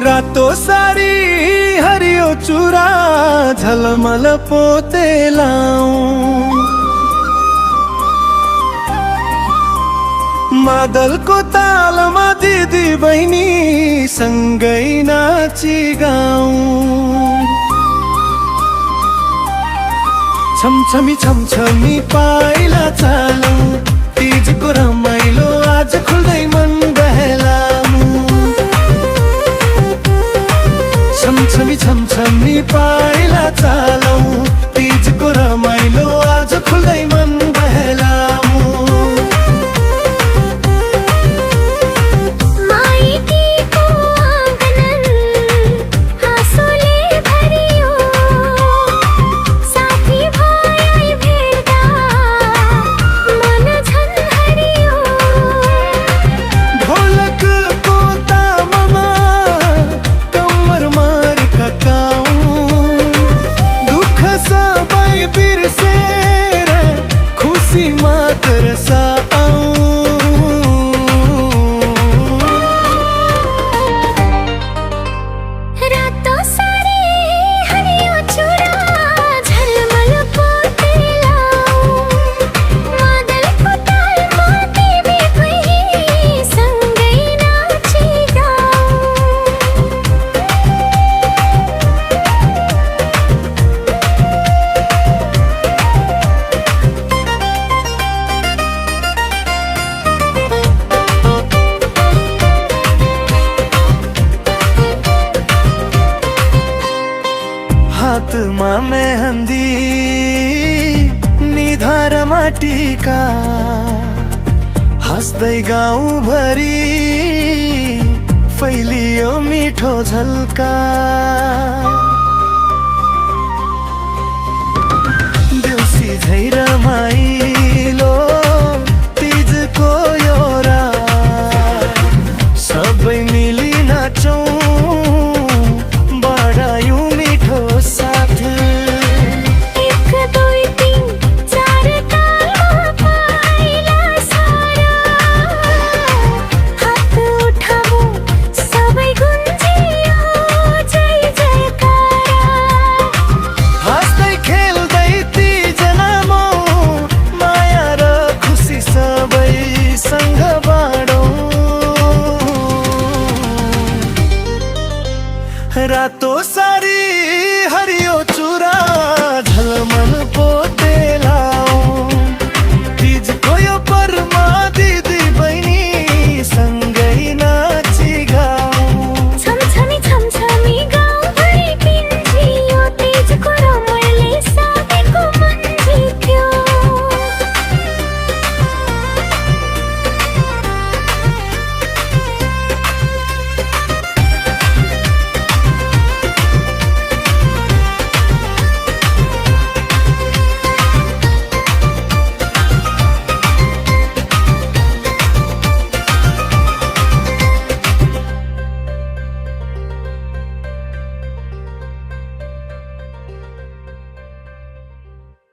रातो सारी हरियो चुरा झलमल पोते लाऊं। मादलको तालमा दिदी बहिनी सँगै नाची गाऊं। छमछमी छमछमी पाइला चालौं, तीजको रमाइलो आज खुल्दै मन बहलाऊं। छमछमी छमछमी पाइला चालौं, तीजको रमाइलो आज खुल्दै मन बहलाऊं। हातमा मेहन्दी निधारमा टीका, हाँस्दै गाउँभरि फैलियो मिठो झल्का। देउसी झै रमाइलो तीजको यो रात, सबै मिली नाचौं रातो सारी हरियो चुरा झलमल पोते